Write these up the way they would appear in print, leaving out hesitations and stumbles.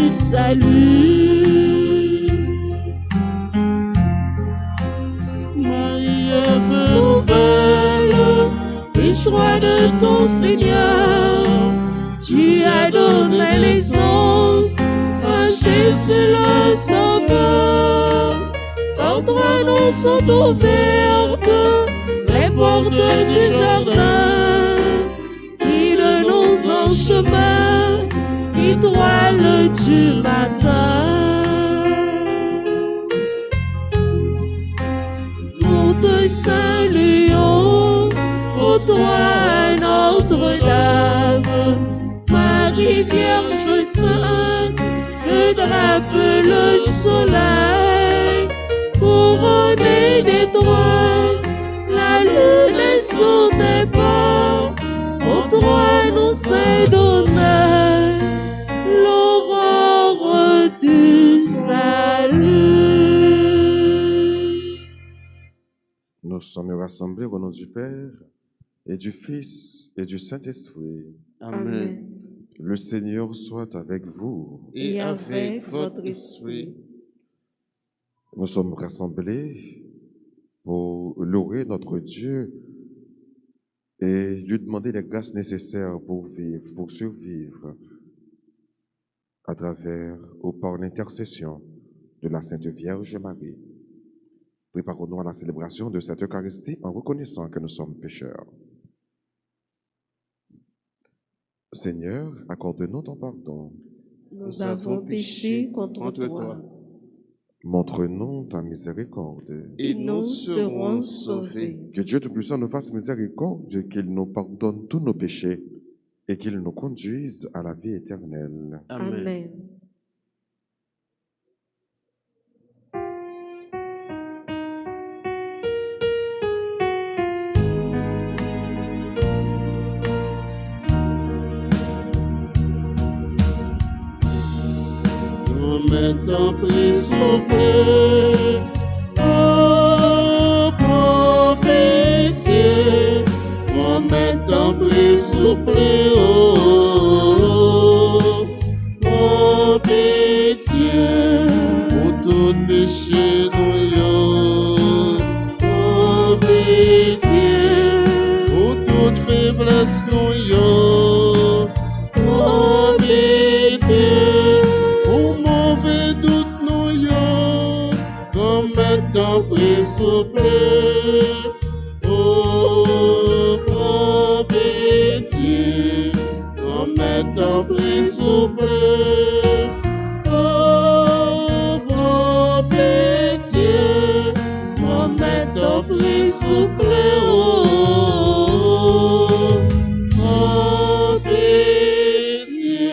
du salut. Marie, nouvelle, Riche roi de ton Seigneur, tu as donné naissance à Jésus le Sauveur. Par toi nous sont ouvertes les portes du jardin. Guide-nous en chemin, étoile du matin. Nous te saluons, ô toi Notre-Dame, Marie Vierge Sainte, que drape le soleil, couronnée d'étoiles, la lune est sous tes pas. Ô toi nous est donné l'aurore du salut. Nous sommes rassemblés au nom du Père et du Fils et du Saint-Esprit. Amen. Le Seigneur soit avec vous. Et avec votre esprit. Nous sommes rassemblés pour louer notre Dieu et lui demander les grâces nécessaires pour vivre, pour survivre, à travers ou par l'intercession de la Sainte Vierge Marie. Préparons-nous à la célébration de cette Eucharistie en reconnaissant que nous sommes pécheurs. Seigneur, accorde-nous ton pardon. Nous avons péché contre toi. Montre-nous ta miséricorde. Et nous serons sauvés. Que Dieu Tout-Puissant nous fasse miséricorde, qu'il nous pardonne tous nos péchés et qu'il nous conduise à la vie éternelle. Amen. Nous mettons pris souple, oh, pour pitié. Nous mettons pris souple, oh, pour pitié. Pour tout péché nous yo, pour pitié. Pour toute faiblesse nous yo, pour pitié. Pour mauvais doute nous yo, comme mettons pris souple, oh, pour pitié. Comme mettons pris souple, oh, pour pitié. Comme mettons pris souple, oh, pour pitié.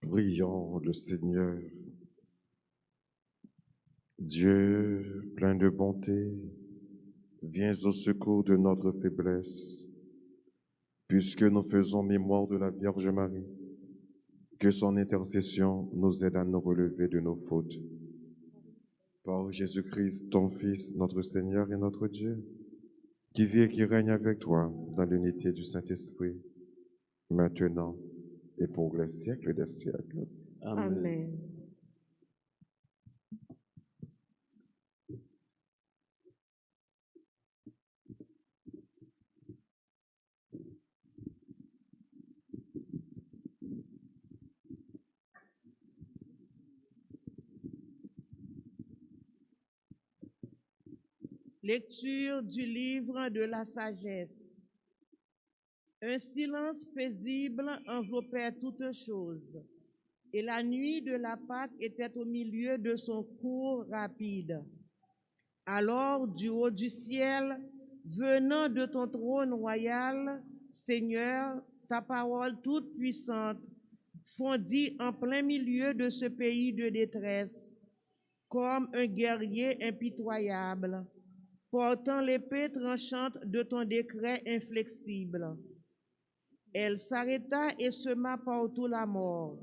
Prions le Seigneur. Dieu, plein de bonté, viens au secours de notre faiblesse, puisque nous faisons mémoire de la Vierge Marie. Que son intercession nous aide à nous relever de nos fautes. Par Jésus-Christ, ton Fils, notre Seigneur et notre Dieu, qui vit et qui règne avec toi dans l'unité du Saint-Esprit, maintenant et pour les siècles des siècles. Amen. Lecture du livre de la sagesse. Un silence paisible enveloppait toutes choses, et la nuit de la Pâque était au milieu de son cours rapide. Alors, du haut du ciel, venant de ton trône royal, Seigneur, ta parole toute puissante fondit en plein milieu de ce pays de détresse, comme un guerrier impitoyable, portant l'épée tranchante de ton décret inflexible. Elle s'arrêta et sema partout la mort.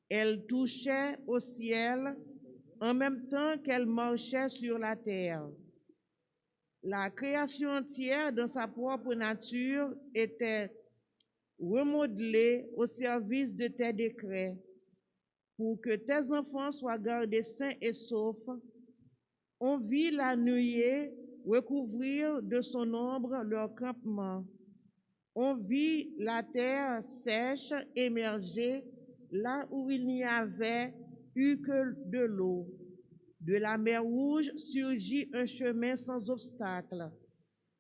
Elle touchait au ciel en même temps qu'elle marchait sur la terre. La création entière dans sa propre nature était remodelé au service de tes décrets, pour que tes enfants soient gardés sains et saufs. On vit la nuée recouvrir de son ombre leur campement. On vit la terre sèche émerger là où il n'y avait eu que de l'eau. De la mer Rouge surgit un chemin sans obstacle,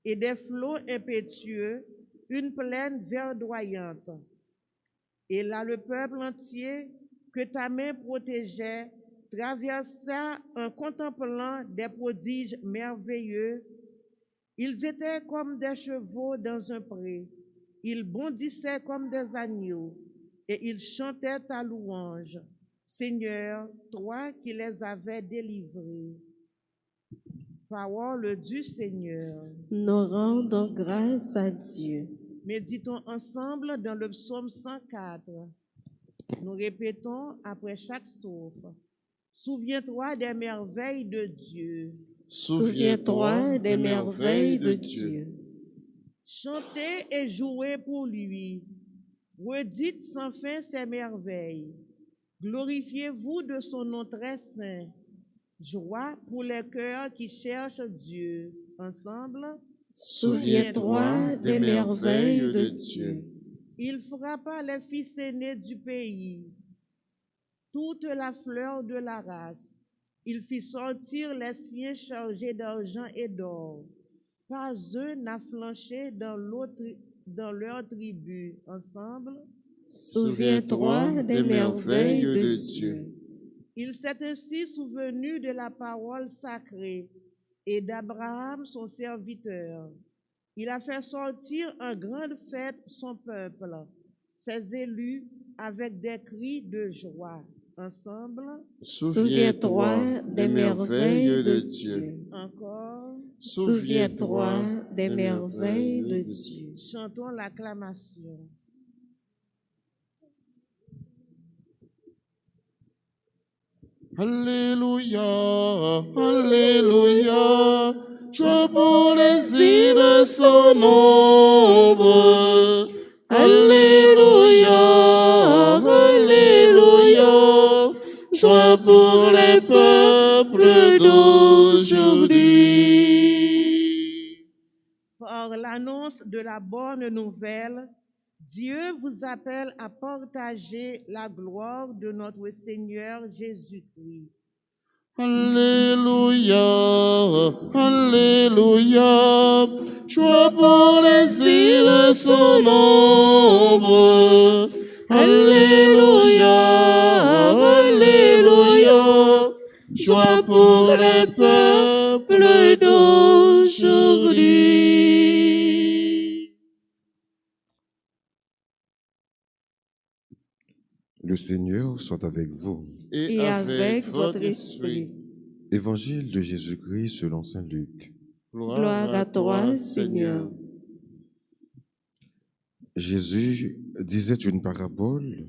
et des flots impétueux, une plaine verdoyante. Et là, le peuple entier que ta main protégeait traversa en contemplant des prodiges merveilleux. Ils étaient comme des chevaux dans un pré. Ils bondissaient comme des agneaux et ils chantaient ta louange. Seigneur, toi qui les avais délivrés. Parole du Seigneur. Nous rendons grâce à Dieu. Méditons ensemble dans le psaume 104. Nous répétons après chaque strophe. Souviens-toi des merveilles de Dieu. Souviens-toi des merveilles de Dieu. Chantez et jouez pour lui. Redites sans fin ses merveilles. Glorifiez-vous de son nom très saint. Joie pour les cœurs qui cherchent Dieu. Ensemble. Souviens-toi des merveilles de Dieu. Il frappa les fils aînés du pays, toute la fleur de la race. Il fit sortir les siens chargés d'argent et d'or. Pas un n'a flanché dans leur tribu. Ensemble. Souviens-toi des merveilles de Dieu. Il s'est ainsi souvenu de la parole sacrée et d'Abraham son serviteur. Il a fait sortir en grande fête son peuple, ses élus, avec des cris de joie. Ensemble. Souviens-toi des merveilles de Dieu. Encore. Souviens-toi des merveilles de Dieu. Chantons l'acclamation. Alléluia, Alléluia, joie pour les îles sans nombre. Alléluia, Alléluia, joie pour les peuples d'aujourd'hui. Par l'annonce de la bonne nouvelle, Dieu vous appelle à partager la gloire de notre Seigneur Jésus-Christ. Alléluia, Alléluia, joie pour les îles sans nombre. Alléluia, Alléluia, joie pour les peuples d'aujourd'hui. Le Seigneur soit avec vous. Et avec votre esprit. Évangile de Jésus-Christ selon saint Luc. Gloire à toi, Seigneur. Jésus disait une parabole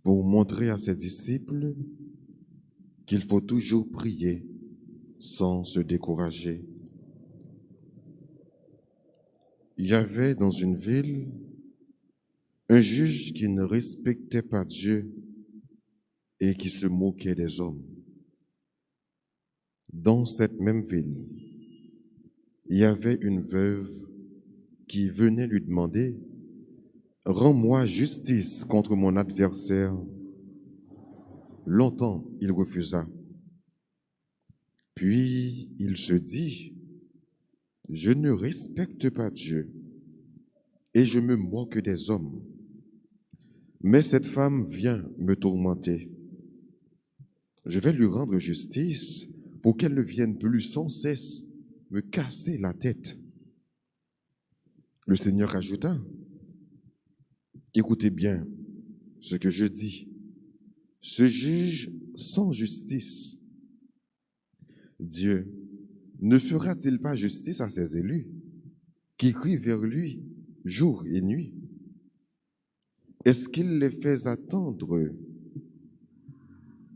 pour montrer à ses disciples qu'il faut toujours prier sans se décourager. Il y avait dans une ville un juge qui ne respectait pas Dieu et qui se moquait des hommes. Dans cette même ville, il y avait une veuve qui venait lui demander « Rends-moi justice contre mon adversaire ». Longtemps, il refusa. Puis il se dit « Je ne respecte pas Dieu et je me moque des hommes. Mais cette femme vient me tourmenter. Je vais lui rendre justice pour qu'elle ne vienne plus sans cesse me casser la tête. » Le Seigneur ajouta, « Écoutez bien ce que je dis. Ce juge sans justice, Dieu ne fera-t-il pas justice à ses élus qui crient vers lui jour et nuit? Est-ce qu'il les fait attendre?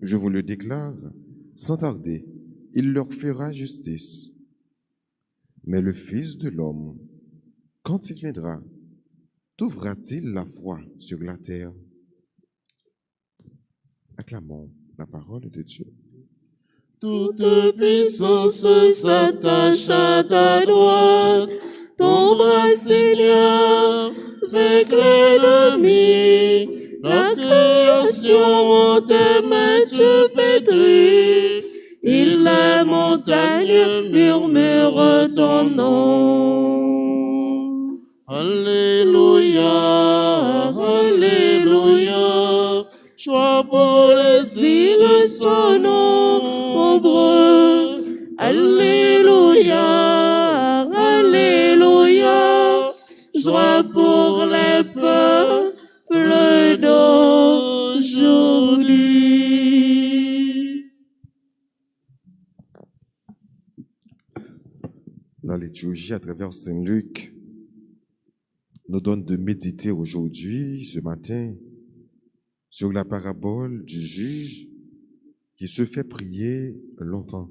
Je vous le déclare, sans tarder, il leur fera justice. Mais le Fils de l'homme, quand il viendra, t'ouvra-t-il la foi sur la terre? Acclamons la parole de Dieu. Toute puissance s'attache à ta droite. Ton bras, Seigneur, avec l'ennemi. La création en tes mains tu pétris. Et la montagne murmure ton nom. Alléluia, Alléluia. Joie pour les îles sont nombreux. Alléluia, Alléluia. Joie pour les peuples d'aujourd'hui. La liturgie à travers Saint Luc nous donne de méditer aujourd'hui, ce matin, sur la parabole du juge qui se fait prier longtemps.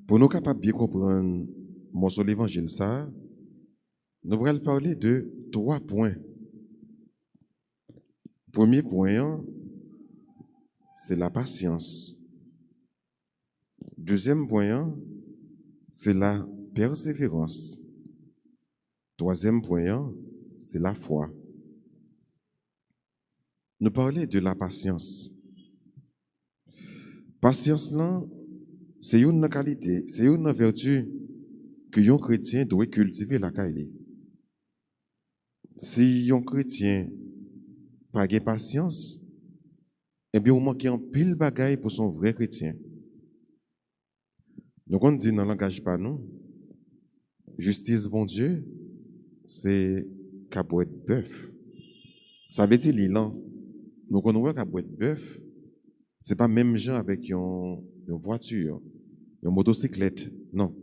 Pour nous capables de bien comprendre mon seul évangile, ça, nous allons parler de 3 points. Premier point, c'est la patience. Deuxième point, c'est la persévérance. Troisième point, c'est la foi. Nous parlons de la patience. Patience, là, c'est une qualité, c'est une vertu que un chrétien doit cultiver la qualité. Si un chrétien n'a pas de patience, eh bien, il manque un pile bagaille pour son vrai chrétien. Donc, on dit dans le langage pas nous, justice, bon Dieu, c'est cabouette bœuf. Ça veut dire l'élan. Donc, on voit cabouette bœuf, c'est pas même gens avec une voiture, une motocyclette. Non.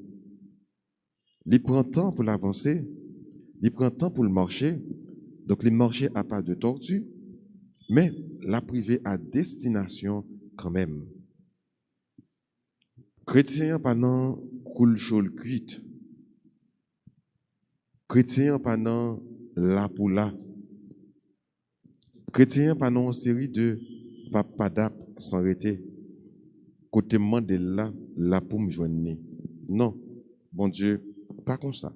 Il prend temps pour l'avancer, il prend temps pour le marcher. Donc, il marche à pas de tortue, mais la privé à destination quand même. Chrétien pendant coule chol cuite. Chrétien pendant la poula. Chrétien pendant une série de papadap sans arrêter. Côté de là, la pour me joindre. Non, bon Dieu, pas comme ça.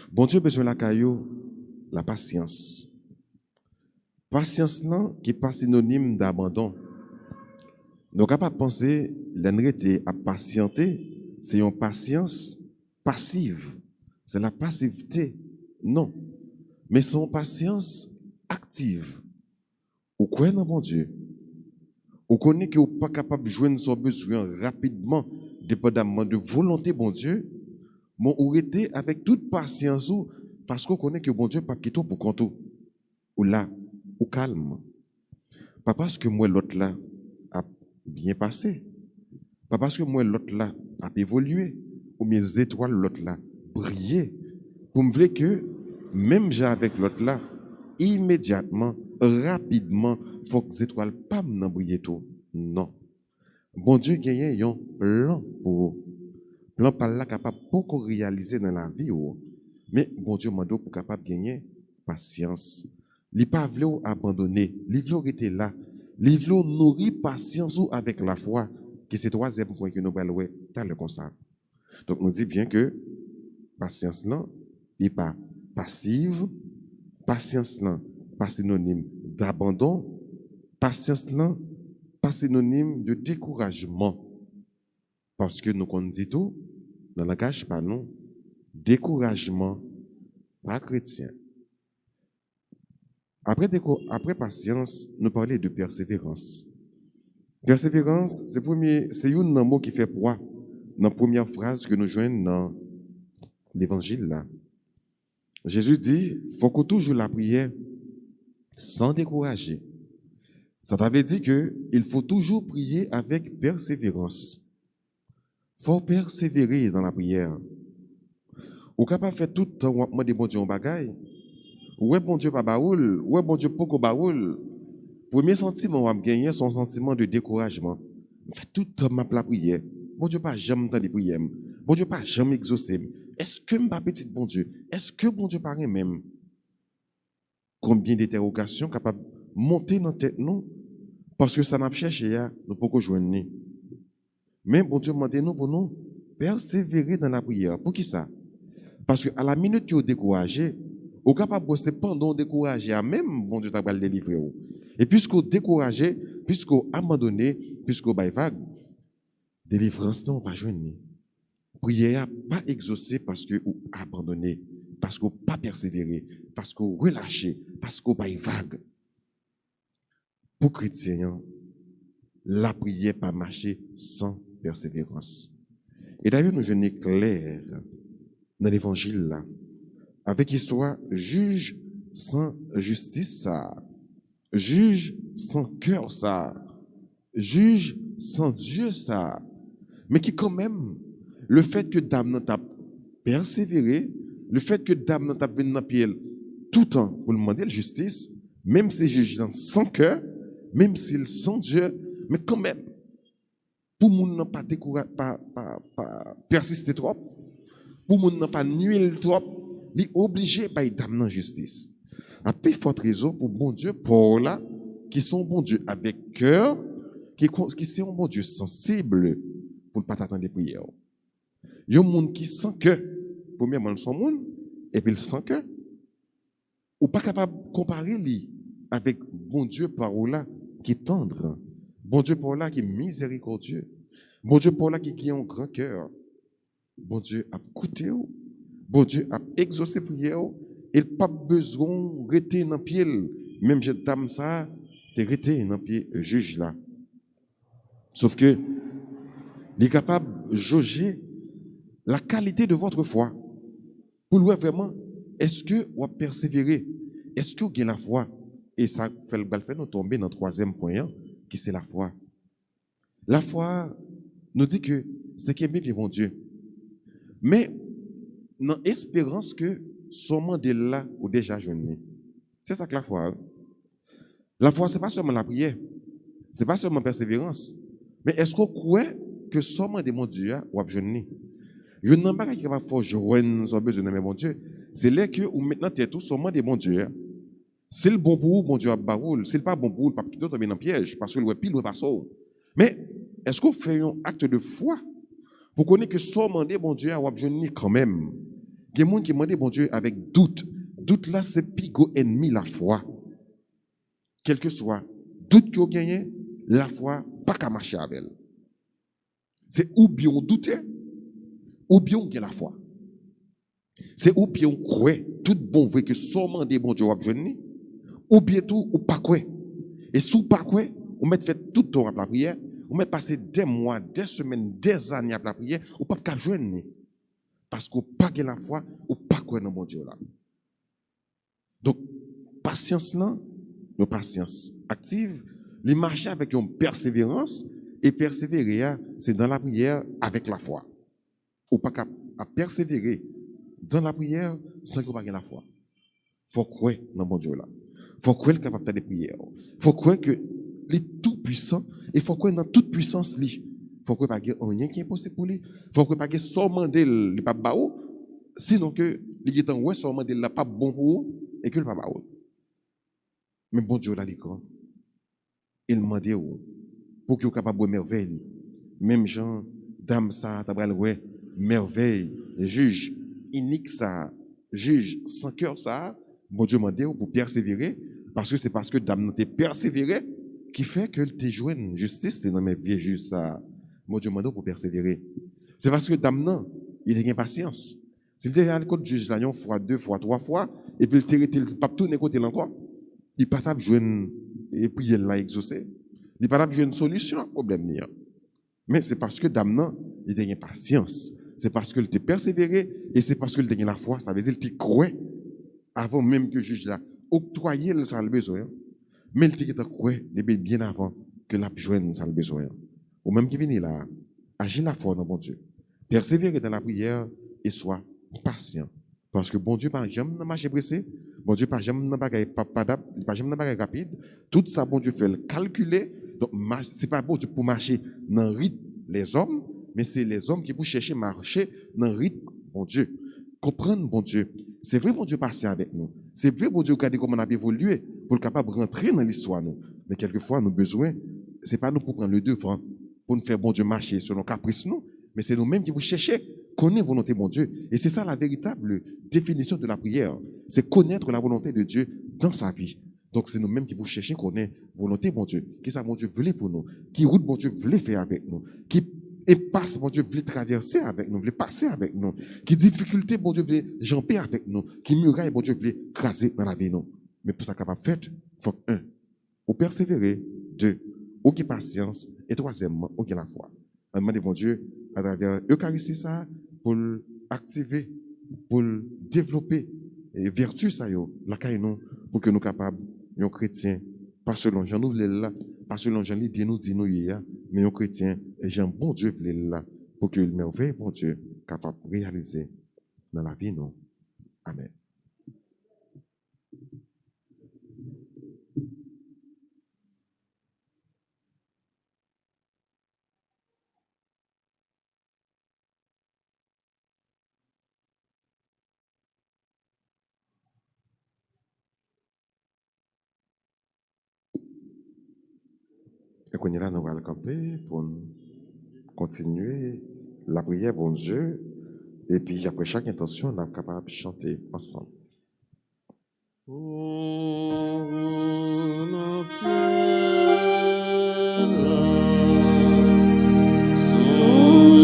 Bon Dieu besoin la caillou, la patience. Patience non qui est pas synonyme d'abandon. Nous sommes capables de penser l'enrêter à patienter, c'est une patience passive. C'est la passivité. Non. Mais c'est une patience active. Vous croyez dans bon Dieu. Vous connaissez que vous n'êtes pas capable de joindre son besoin rapidement, dépendamment de volonté bon Dieu. Mais vous êtes avec toute patience parce que vous connaissez que bon Dieu pas quitter pour compte. Ou là, ou calme. Pas parce que moi l'autre là a bien passé. Pas parce que moi l'autre là a évolué. Ou mes étoiles l'autre là briller. Pour me dire que même j'ai avec l'autre là, immédiatement, rapidement, faut que les étoiles pas m'en briller tout. Non. Bon Dieu gagne un plan pour vous. Plan par là capable beaucoup réaliser dans la vie. Mais bon Dieu m'a dit pour capable gagner patience. Il pas voulu abandonner, il voulu rester là. Il voulu nourrir patience avec la foi, qui c'est le troisième point que nous allons voir dans le concert. Donc nous dit bien que patience là n'est pas passive, patience là pas synonyme d'abandon, patience là pas synonyme de découragement. Parce que nous on dit tout dans le langage pas non, découragement pas chrétien. Après patience, nous parlons de persévérance. Persévérance, c'est un mot qui fait poids dans la première phrase que nous joignons dans l'évangile là. Jésus dit, il faut que toujours la prière sans décourager. Ça veut dire qu'il faut toujours prier avec persévérance. Il faut persévérer dans la prière. Ou capable faire tout le temps, on demande bon Dieu en bagaille. Ouais, bon Dieu, pas baoul. Ouais, bon Dieu, pas baoul. Premier sentiment, on va gagner son sentiment de découragement. Fait tout le temps, la prière. Bon Dieu, pas jamais dans les prières. Bon Dieu, pas jamais exaucé. est-ce que ma petite bon Dieu, est-ce que bon Dieu paraît même? Combien d'interrogations capables de monter dans la tête nous, parce que ça n'a pas cherché, nous pouvons joindre. Mais bon Dieu demande nous pour nous persévérer dans la prière. Pour qui ça? Parce qu'à la minute que vous découragez, vous êtes capable de bosser pendant décourager, même bon Dieu t'a le délivrer. Et puisque vous découragez, puisque vous abandonnez, puisque vous vague, délivrance non pas joindre. Prière pas exaucée parce que vous abandonnez, parce que vous pas persévéré, parce que vous relâchez, parce que vous vague. Pour chrétiens, la prière pas marcher sans persévérance. Et d'ailleurs, nous venons clair dans l'évangile là, avec l'histoire juge sans justice ça, juge sans cœur ça, juge sans Dieu ça, mais qui quand même, le fait que Dame t'a persévéré, le fait que Dame t'a venu dans le pied tout le temps pour demander la justice, même si juge sans cœur, même s'ils sont Dieu, mais quand même, pour moun n'a pas persister trop, pour moun n'a pas nuire trop, il est obligé par Dame dans justice. À plus forte raison pour bon Dieu, pour là, qui sont bon Dieu avec cœur, qui sont bon Dieu sensible pour ne pas attendre des prières. Il y a un monde qui sent que, premièrement, il son monde, et puis il sent que, ou pas capable de comparer lui avec bon Dieu par là qui est tendre, bon Dieu par là qui est miséricordieux, bon Dieu par là qui a un grand cœur, bon Dieu a écouté, bon Dieu a exaucé prière, et pas besoin de rester dans le pied, même si dame ça, de rester dans le pied juge là. Sauf que, il est capable de jauger la qualité de votre foi. Pour voir vraiment, est-ce que vous persévérez? Est-ce que vous avez la foi? Et ça fait nous tomber dans le troisième point, qui c'est la foi. La foi nous dit que c'est qu'aimer bien bon Dieu. Mais, dans l'espérance que seulement de là ou déjà jeûné. C'est ça que la foi. Hein? La foi, ce n'est pas seulement la prière. Ce n'est pas seulement la persévérance. Mais est-ce qu'on croit que seulement de mon Dieu ou a jeûné? Je n'ai pas qui va faire joindre son besoin de mon Dieu. C'est là que vous maintenant tête tout seulement de mon Dieu. C'est le bon pour vous, bon Dieu a baroule. C'est pas bon pour vous, le pape qui tombe dans le piège parce que le pile ou pas ça. Mais est-ce qu'on fait un acte de foi pour connaître que seulement de mon Dieu ou a jeûné quand même? Il y a des gens qui demandent bon Dieu avec doute. Doute là, c'est pigo ennemi la foi. Quel que soit doute que vous gagnez, la foi pas qu'à marcher avec elle. C'est ou bien on doute, ou bien on a la foi. C'est ou bien on croit tout bon vrai que seulement des bons Dieu va venir, ou bien tout ou pas quoi. Et sous pas quoi, on met fait tout le temps à la prière, on met passer des mois, des semaines, des années à la prière, ou pas qu'à joindre. Parce qu'on pas la foi, ou pas quoi dans bon Dieu là. Donc, patience là, une patience active, les marcher avec une persévérance, et persévérer, c'est dans la prière avec la foi. Ou pas qu'à persévérer dans la prière sans qu'on ait la foi. Il faut croire dans bon Dieu là. Il faut croire qu'il est capable de faire des prières. Il faut croire que il est tout puissant et il faut croire dans toute puissance lui. Il faut croire qu'il n'y a rien qui est impossible pour lui. Il faut croire qu'il seulement de il pas baou, sinon que il est en ouais seulement de la pas bon pour vous et que le pas baou. Mais bon Dieu là dit quand il demande pour qu'il soit capable de merveille. Même Jean dame ça t'abral ouais merveille juge unique ça juge sans cœur ça bon Dieu demande pour persévérer parce que c'est parce que dame t'es persévéré qui fait que tu joué une justice dans mes vieux juges ça bon Dieu demande pour persévérer c'est parce que dame non il a une patience s'il devait aller contre juge là une fois deux fois trois fois et puis il pas tourner côté encore il pas t'a jouer et puis il l'a exaucé il pas t'a jouer une solution à problème ni mais c'est parce que dame non il a une patience c'est parce qu'il t'a persévéré et c'est parce qu'il t'a la foi ça veut dire qu'il croit avant même que le juge là octroyer le ça le besoin mais il t'a croit bien avant que la joindre ça le besoin ou même qui vient là agir la foi dans bon Dieu persévérer dans la prière et sois patient parce que bon Dieu pas jamais dans marcher pressé bon Dieu pas jamais dans bagaille pas jamais dans bagaille rapide tout ça bon Dieu fait le calculer donc c'est pas bon Dieu pour marcher dans rythme les hommes mais c'est les hommes qui pour chercher marcher dans le rythme bon Dieu comprendre, bon Dieu, c'est vrai, bon Dieu, passer avec nous. C'est vrai, bon Dieu, regarder comment on a évolué pour être capable de rentrer dans l'histoire, nous. Mais quelquefois, nos besoins, c'est pas nous pour prendre le devant, pour nous faire, bon Dieu, marcher selon caprice, nous, mais c'est nous-mêmes qui vous chercher, connaître la volonté de mon Dieu. Et c'est ça la véritable définition de la prière. C'est connaître la volonté de Dieu dans sa vie. Donc, c'est nous-mêmes qui vous chercher, connaître la volonté de mon Dieu. Qui ça, mon Dieu, voulait pour nous? Qui route, mon Dieu, voulait faire avec nous? Qui passe, mon Dieu, voulait traverser avec nous, voulait passer avec nous? Qui difficulté, mon Dieu, voulait jamper avec nous? Qui muraille, mon Dieu, voulait craser dans la vie, nous? Mais pour ça capable de faire, il faut un, ou persévérer, deux, ou qui patience, et troisièmement, ou qui la foi. On demande, mon Dieu, à travers l'Eucharistie, ça, pour activer, pour développer, et vertu, ça, la caille, nous, pour que nous capables, nous chrétiens, pas selon Jean nous là, pas selon Jean dit nous hier, mais nous chrétiens, et Jean bon Dieu voulait là, pour que le merveille, bon Dieu, capable de réaliser dans la vie, nous. Amen. Et qu'on est là, nous allons camper pour continuer la prière, bon Dieu. Et puis, après chaque intention, on est capable de chanter ensemble. Mon ciel,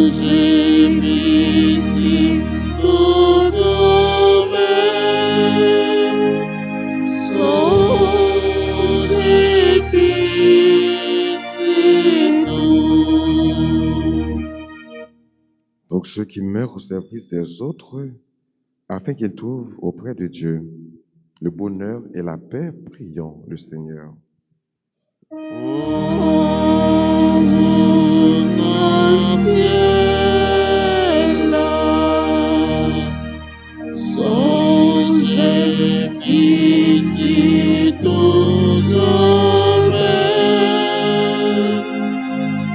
Songez pitié tout domaine. Songez pitié tout. Donc, ceux qui meurent au service des autres, afin qu'ils trouvent auprès de Dieu le bonheur et la paix, prions le Seigneur. Mon ciel, songez pitié tout domaine.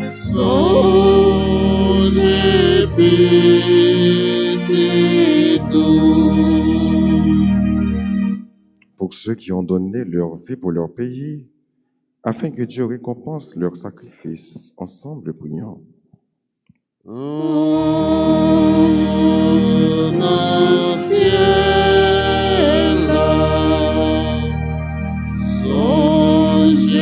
Songez pitié tout. Pour ceux qui ont donné leur vie pour leur pays, afin que Dieu récompense leur sacrifice, ensemble prions. Mon ciel, songez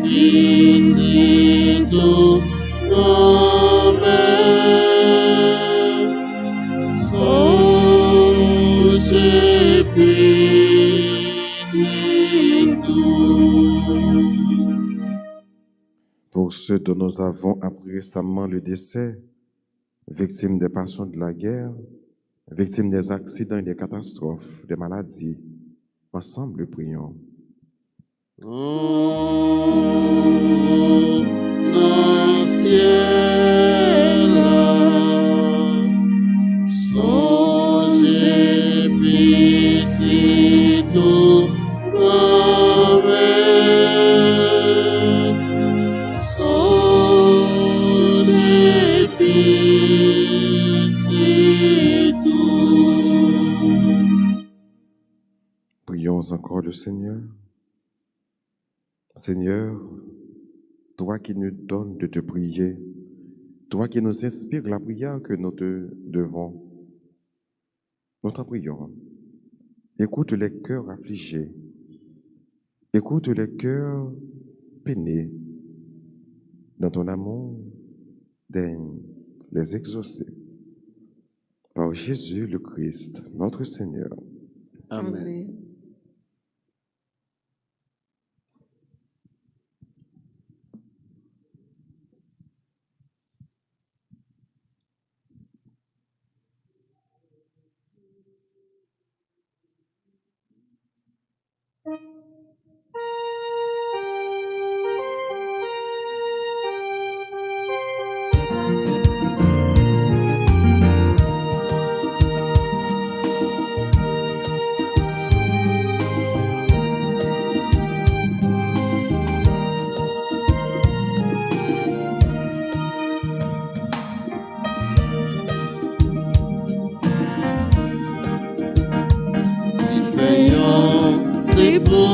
pitié tout domaine. Songez pitié tout. Pour ceux dont nous avons appris récemment le décès, victimes des passions de la guerre, victimes des accidents et des catastrophes, des maladies, ensemble prions. Mon ciel, songez pitié tout domaine. Songez pitié tout. Prions encore le Seigneur. Seigneur, toi qui nous donnes de te prier, toi qui nous inspires la prière que nous te devons, nous t'en prions. Écoute les cœurs affligés, écoute les cœurs peinés. Dans ton amour, daigne les exaucer. Par Jésus le Christ, notre Seigneur. Amen.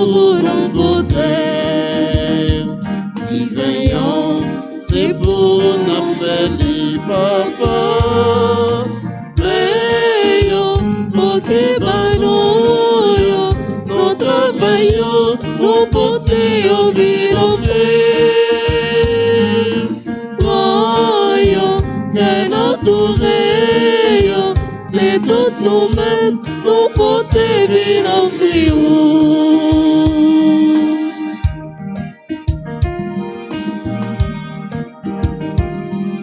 pour nos beautés. Si veillons, c'est pour nous faire les papa. Veillons, beauté bano, nos travaillons, nos beautés au ville au Voyons que notre rayon, c'est tout nous-mêmes, nos beautés viennent offrir.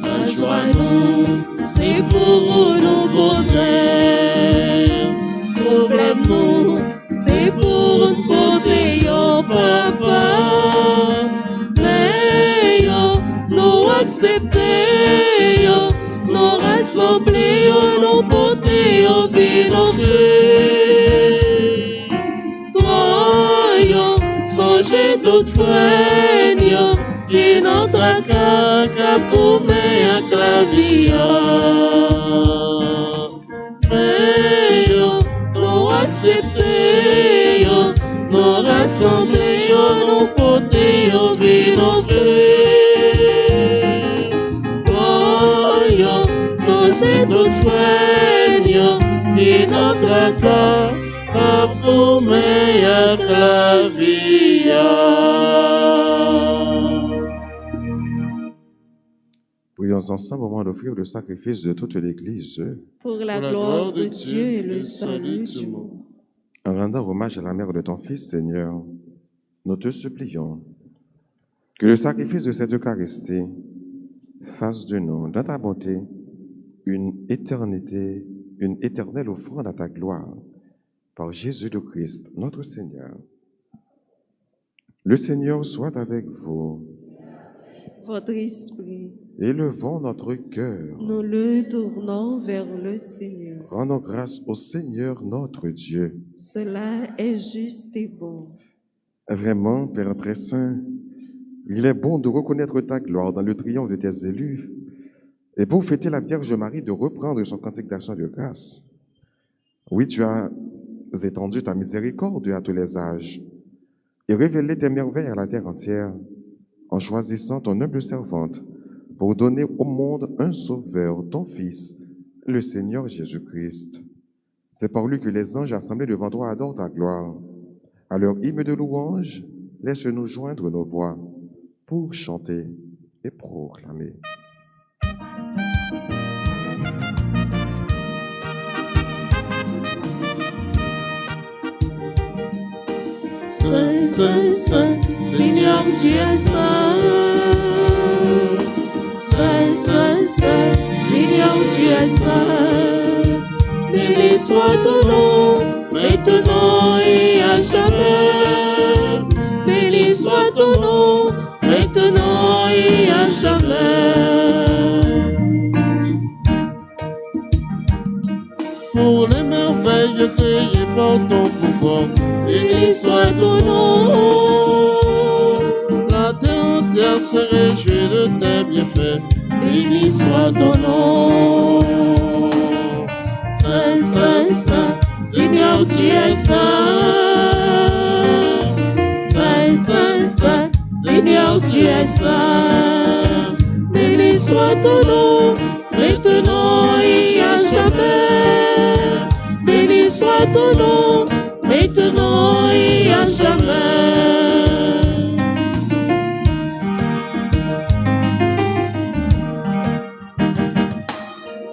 La joie nous, c'est pour nos beautés. Problème nous, c'est pour une beauté, yo papa. Mais yo, nous accepter, yo, nous rassembler, yo, nos beautés, yo, viennent Voyons, songez d'autres frères, yo, qui notre caca pour meilleur clavier. Mais yo, nous accepter, yo, nous rassembler, yo, nos beautés, yo, viennent Voyons, songez d'autres frères, yo, qui notre caca pour meilleur clavier. Prions ensemble au moment d'offrir le sacrifice de toute l'Église, pour la gloire de Dieu et le salut du monde. en rendant hommage à la mère de ton Fils, Seigneur. Nous te supplions que le sacrifice de cette Eucharistie fasse de nous, dans ta bonté, une éternelle offrande à ta gloire, par Jésus de Christ, notre Seigneur. Le Seigneur soit avec vous. Votre esprit, Élevons notre cœur. nous le tournons vers le Seigneur. Rendons grâce au Seigneur notre Dieu. Cela est juste et bon. Vraiment, Père très saint, il est bon de reconnaître ta gloire dans le triomphe de tes élus et pour fêter la Vierge Marie de reprendre son cantique d'action de grâce. Oui, tu as étendu ta miséricorde à tous les âges et révélé tes merveilles à la terre entière en choisissant ton humble servante pour donner au monde un sauveur, ton Fils, le Seigneur Jésus-Christ. C'est par lui que les anges assemblés devant toi adorent ta gloire. À leur hymne de louange, laisse-nous joindre nos voix pour chanter et proclamer. Saint, Saint, Saint, Seigneur Dieu saint. Saint, Saint, Saint, Seigneur Dieu saint. Béni soit ton nom, maintenant et à jamais. Béni soit ton nom, maintenant et à jamais. Pour les merveilles créées par ton pouvoir, béni soit ton nom. La terre entière se réjouit de tes bienfaits, béni soit ton nom. Saint, Saint, Saint, Seigneur Dieu saint. Saint, Saint, Saint, Seigneur Dieu saint. Béni soit ton nom, maintenant et à jamais. Béni soit ton nom, maintenant et à jamais.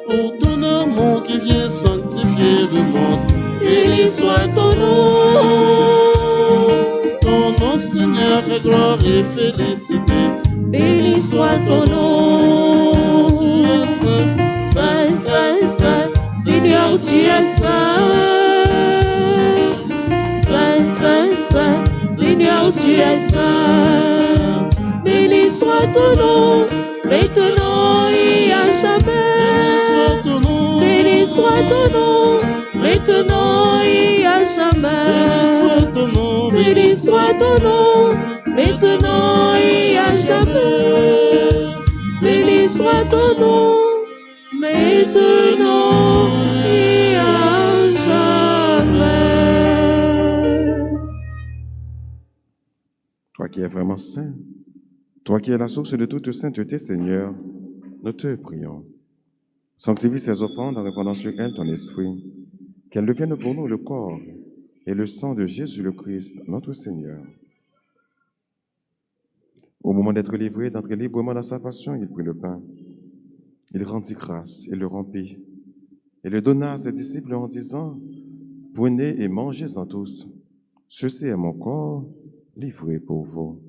Pour ton amour qui vient sanctifier le monde, béni soit ton nom. Ton nom, Seigneur, est gloire et félicité. Béni soit ton nom. Saint, Saint, Saint, Seigneur Dieu saint. Saint, Saint, Saint, Seigneur Dieu saint. Béni soit ton nom, maintenant et à jamais. Béni soit ton nom, maintenant et à jamais. Béni soit ton nom, maintenant et à jamais. Béni soit ton nom, maintenant et à jamais. qui es vraiment saint, toi qui es la source de toute sainteté, Seigneur, nous te prions. Sanctifie ces offrandes en répandant sur elles ton esprit, qu'elles deviennent pour nous le corps et le sang de Jésus le Christ, notre Seigneur. Au moment d'être livré, d'entrer librement dans sa passion, il prit le pain. Il rendit grâce et le rompit, et le donna à ses disciples en disant, « Prenez et mangez-en tous. Ceci est mon corps livré pour vous. »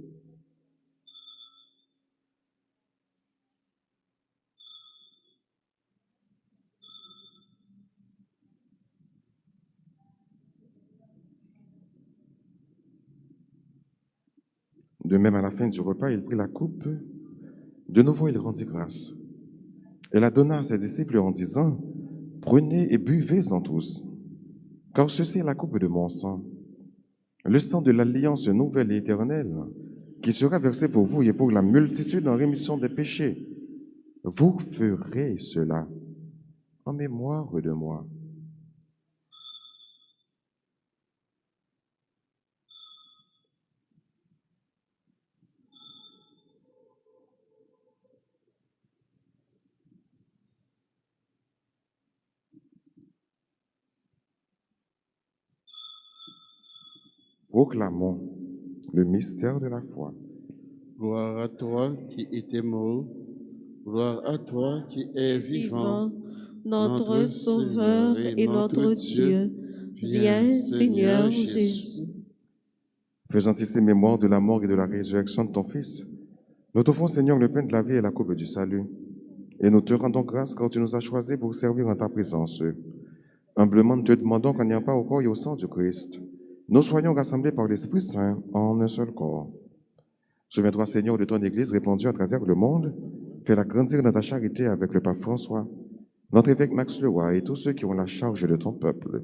De même, à la fin du repas, il prit la coupe. De nouveau, il rendit grâce. Et la donna à ses disciples en disant, « Prenez et buvez-en tous, car ceci est la coupe de mon sang, le sang de l'alliance nouvelle et éternelle, qui sera versé pour vous et pour la multitude en rémission des péchés. Vous ferez cela en mémoire de moi. » Proclamons le mystère de la foi. Gloire à toi qui étais mort, gloire à toi qui es vivant, notre Sauveur et notre Dieu. Viens, Seigneur Jésus. Faisant ici mémoire de la mort et de la résurrection de ton Fils, nous t'offrons, Seigneur, le pain de la vie et la coupe du salut. Et nous te rendons grâce car tu nous as choisis pour servir en ta présence. Humblement, nous te demandons qu'en n'ayant pas au corps et au sang du Christ, nous soyons rassemblés par l'Esprit Saint en un seul corps. Souviens-toi, Seigneur, de ton Église répandue à travers le monde. Fais-la grandir dans ta charité avec le pape François, notre évêque Max Leroy et tous ceux qui ont la charge de ton peuple.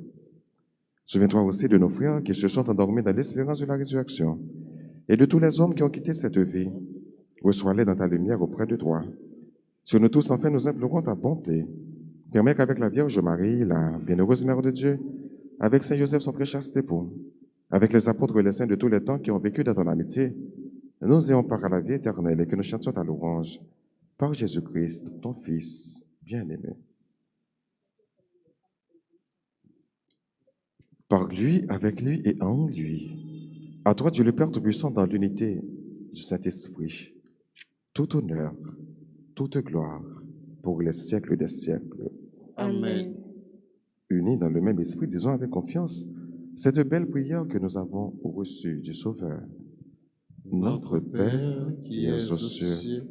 Souviens-toi aussi de nos frères qui se sont endormis dans l'espérance de la résurrection et de tous les hommes qui ont quitté cette vie. Reçois-les dans ta lumière auprès de toi. Sur nous tous, enfin, nous implorons ta bonté. Permets qu'avec la Vierge Marie, la bienheureuse Mère de Dieu, avec Saint Joseph, son très chaste époux, avec les apôtres et les saints de tous les temps qui ont vécu dans ton amitié, nous ayons part à la vie éternelle et que nous chantions ta louange par Jésus-Christ, ton Fils bien-aimé. Par lui, avec lui et en lui, à toi Dieu le Père Tout-Puissant dans l'unité du Saint-Esprit, tout honneur, toute gloire pour les siècles des siècles. Amen. Unis dans le même esprit, disons avec confiance cette belle prière que nous avons reçue du Sauveur. Notre Père qui es aux cieux,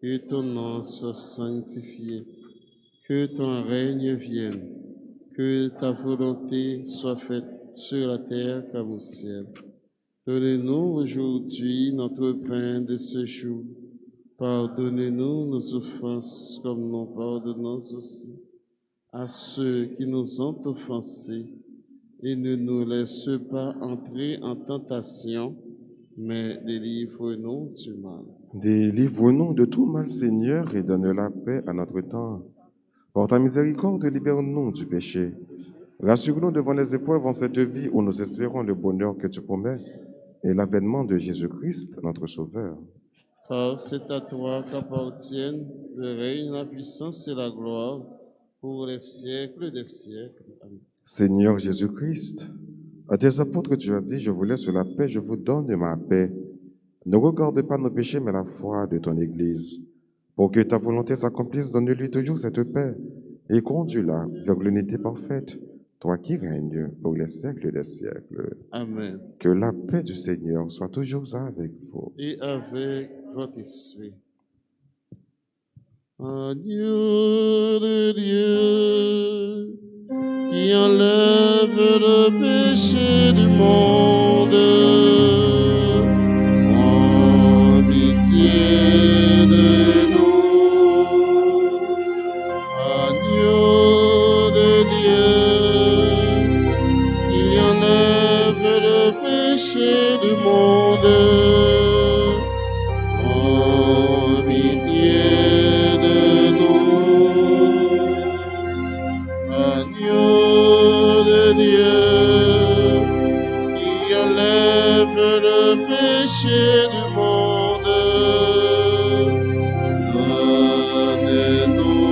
que ton nom soit sanctifié, que ton règne vienne, que ta volonté soit faite sur la terre comme au ciel. Donne-nous aujourd'hui notre pain de ce jour. Pardonnez-nous nos offenses comme nous pardonnons aussi à ceux qui nous ont offensés, et ne nous laisse pas entrer en tentation, mais délivre-nous du mal. Délivre-nous de tout mal, Seigneur, et donne la paix à notre temps. Par ta miséricorde, libère-nous du péché. Rassure-nous devant les épreuves en cette vie où nous espérons le bonheur que tu promets et l'avènement de Jésus-Christ, notre Sauveur. Car c'est à toi qu'appartiennent le règne, la puissance et la gloire pour les siècles des siècles. Amen. Seigneur Jésus-Christ, à tes apôtres tu as dit, je vous laisse la paix, je vous donne ma paix. Ne regarde pas nos péchés, mais la foi de ton Église. Pour que ta volonté s'accomplisse, donne-lui toujours cette paix et conduis-la vers l'unité parfaite, toi qui règnes pour les siècles des siècles. Amen. Que la paix du Seigneur soit toujours avec vous. Et avec votre esprit. Agneau de Dieu, qui enlève le péché du monde, prends pitié de nous. Agneau de Dieu, qui enlève le péché du monde, le péchés du monde. Donne-nous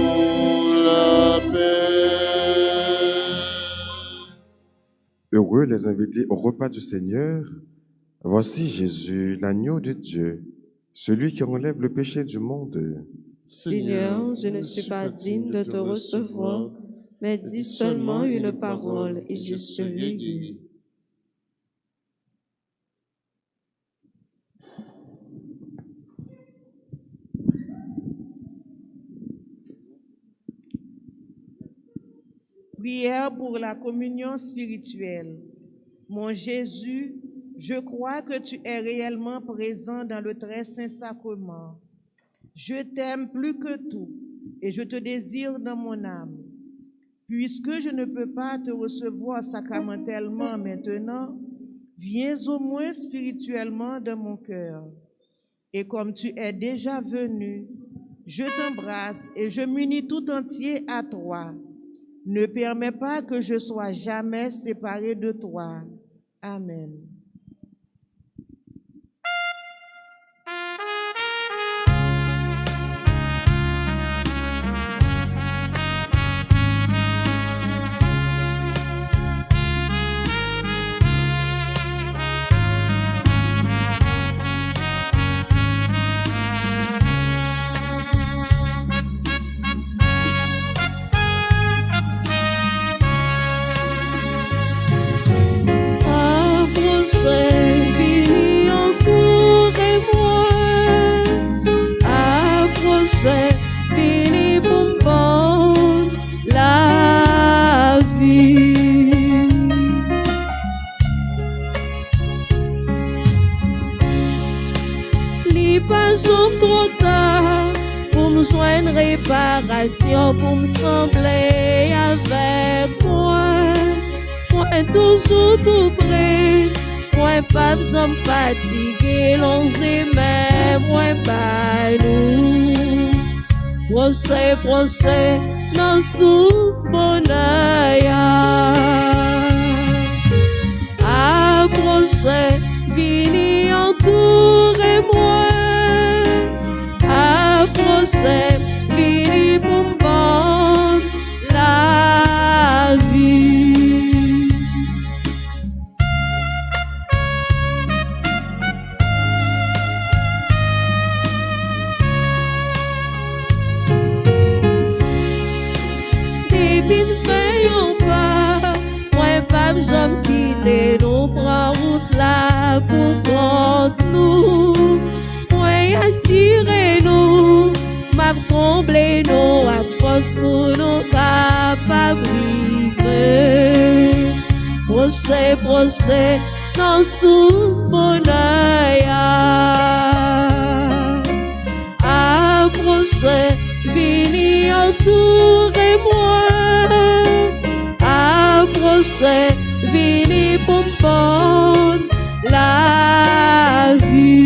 la paix. Heureux les invités au repas du Seigneur. Voici Jésus, l'agneau de Dieu, celui qui enlève le péché du monde. Seigneur, je ne suis pas digne de te recevoir, mais dis seulement une parole et je serai guéri. Prière pour la communion spirituelle. Mon Jésus, je crois que tu es réellement présent dans le très saint sacrement. Je t'aime plus que tout et je te désire dans mon âme. Puisque je ne peux pas te recevoir sacramentellement maintenant, viens au moins spirituellement dans mon cœur. Et comme tu es déjà venu, je t'embrasse et je m'unis tout entier à toi. Ne permets pas que je sois jamais séparé de toi. Amen. Vini entourez-moi, approchez, vini pour me prendre la vie. Li pas jamais trop tard pour me joindre réparation, pour me sembler avec moi. Moi toujours tout près. Moi pas besoin me fatiguer, longer même, moi pas nous. Procès, non sous bonheur. Approchez, vini entourez-moi. Approchez, vini pour me prendre la vie. J'aime quitter nos bras route là pour contre nous. Moi assurer nous, m'a combler nous à force pour nous capables vivre. Procès, non sous bonheur. Approchez, vini entourez-moi. Approchez, vini pour me prendre la vie.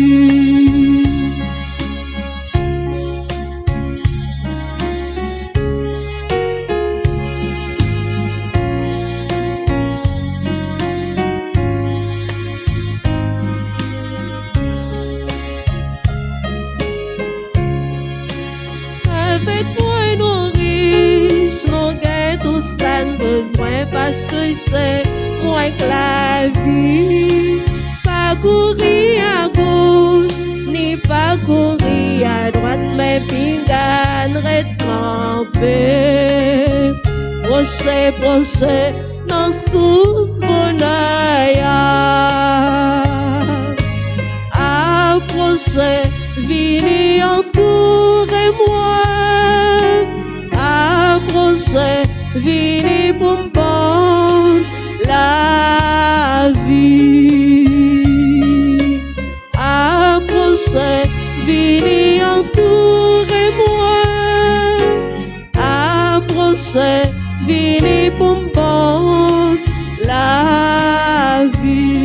Avec moi nous riches, nous gagnons tout ça besoin parce que c'est moins que la vie. Pas courir à gauche, ni pas courir à droite, mais pingan retrempé. Procès, non sous bonheur. Approchez, vini entourez-moi. Approchez, vini pour me prendre la vie. Approchez, vini entourez-moi. Approchez, vini pour me prendre la vie.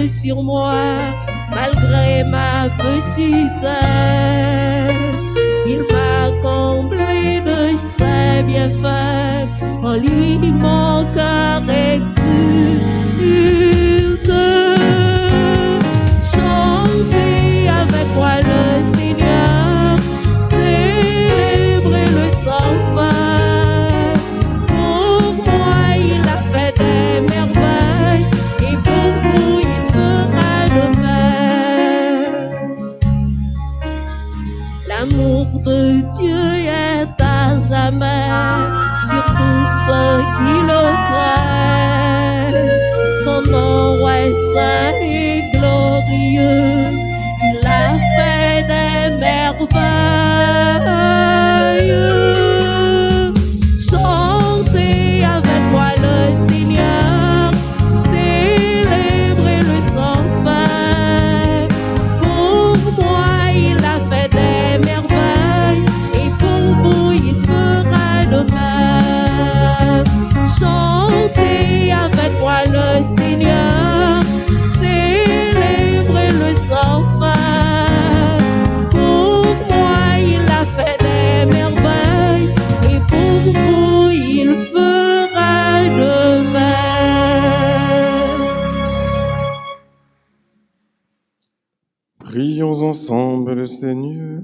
sur moi, malgré ma petitesse. Il m'a comblé de ses bienfaits, en lui mon cœur exulte. Chantez avec moi le Seigneur, célébrez-le sans fin. Pour moi il a fait des merveilles, et pour vous il fera de même. L'amour de Dieu est à jamais sur tous ceux qui le craignent. Son nom est saint et glorieux, il a fait des merveilles. Chantez avec moi le Seigneur, célébrez-le sans fin. Pour moi il a fait des merveilles, et pour vous il fera de même. Chantez avec moi le Seigneur, célébrez-le sans fin. Pour moi il a fait des merveilles, et pour vous il fera de même. Prions ensemble le Seigneur.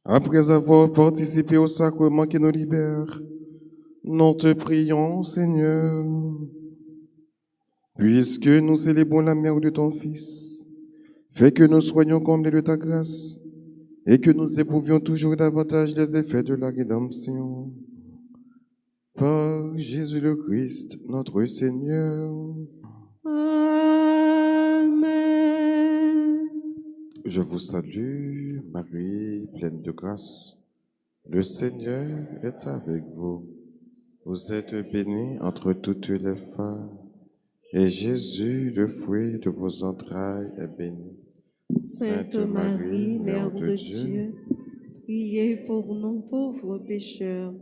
Après avoir participé au sacrement qui nous libère, nous te prions, Seigneur. Puisque nous célébrons la mère de ton Fils, fais que nous soyons comblés de ta grâce et que nous éprouvions toujours davantage les effets de la rédemption. Par Jésus le Christ, notre Seigneur. Amen. Je vous salue, Marie, pleine de grâce. Le Seigneur est avec vous. Vous êtes bénie entre toutes les femmes, et Jésus, le fruit de vos entrailles, est béni. Sainte Marie, Mère de Dieu, priez pour nous pauvres pécheurs,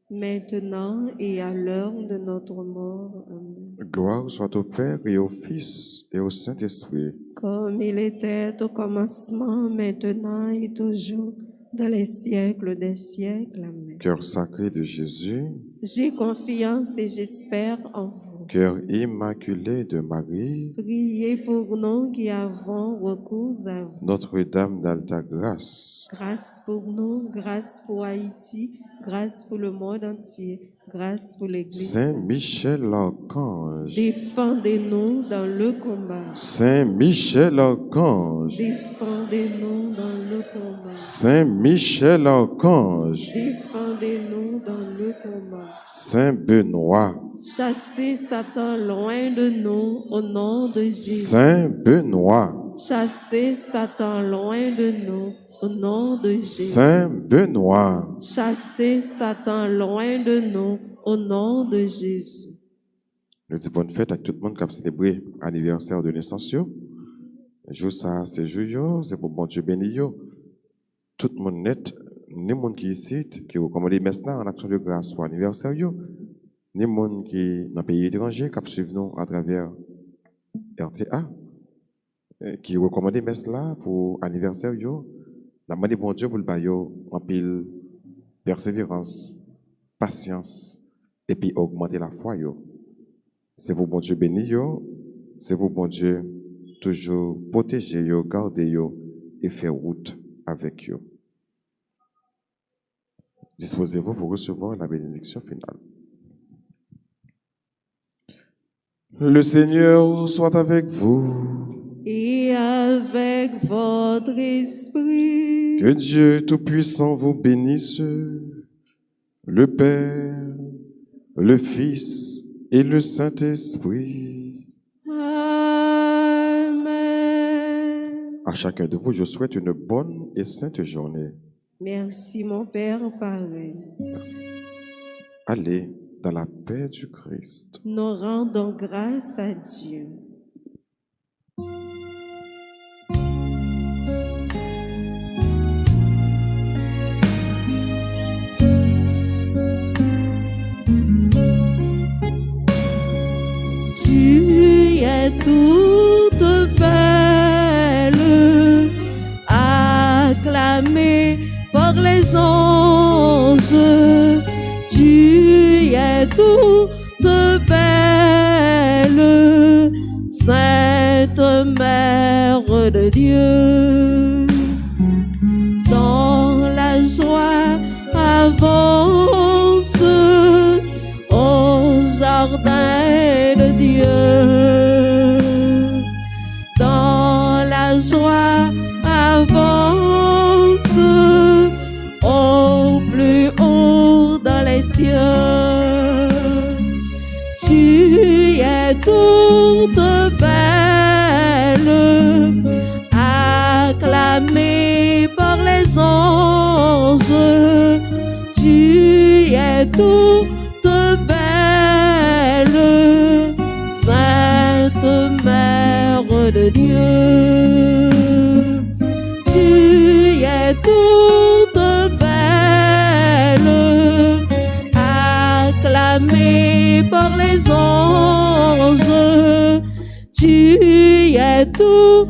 maintenant et à l'heure de notre mort. Amen. Gloire soit au Père et au Fils et au Saint-Esprit. Comme il était au commencement, maintenant et toujours, dans les siècles des siècles. Amen. Cœur sacré de Jésus, J'ai confiance et j'espère en vous. cœur immaculé de Marie, Priez pour nous qui avons recours à vous. Notre-Dame d'Alta Grâce, Grâce pour nous, grâce pour Haïti, grâce pour le monde entier, grâce pour l'Église. Saint Michel Archange, Défendez-nous dans le combat. Saint Michel Archange, Défendez-nous dans le combat. Saint Michel Archange, Défendez-nous dans le combat. Saint Benoît, Chassez Satan loin de nous au nom de Jésus. Saint Benoît, Chassez Satan loin de nous au nom de Jésus. Saint Benoît. Chassez Satan loin de nous au nom de Jésus. Nous disons bonne fête à tout le monde qui a célébré l'anniversaire de naissance. Jour ça, c'est jour, c'est pour bon Dieu béni. Tout le monde net, ni le monde qui est ici, qui recommande maintenant en action de grâce pour l'anniversaire, ni le monde qui est dans le pays étranger, qui suivent nous à travers RTA, qui recommande là pour l'anniversaire. La demande bon Dieu pour le baillot en pile persévérance, patience, et puis augmenter la foi. C'est pour bon Dieu bénir, c'est pour bon Dieu toujours protéger, garder et faire route avec eux. Disposez-vous pour recevoir la bénédiction finale. Le Seigneur soit avec vous. Et avec votre esprit. Que Dieu Tout-Puissant vous bénisse, le Père, le Fils et le Saint-Esprit. Amen. À chacun de vous, je souhaite une bonne et sainte journée. Merci mon Père pareil. Merci. Allez dans la paix du Christ. Nous rendons grâce à Dieu. Dieu es toute belle, acclamée par les anges. Tu es toute belle, Sainte Mère de Dieu. Dans la joie avance au jardin de Dieu. Dans la joie avance au plus haut dans les cieux. Tu es toute belle, acclamée par les anges. Tu es toute belle, Sainte Mère de Dieu. Tu es toute belle, acclamée par les anges. Tu es toute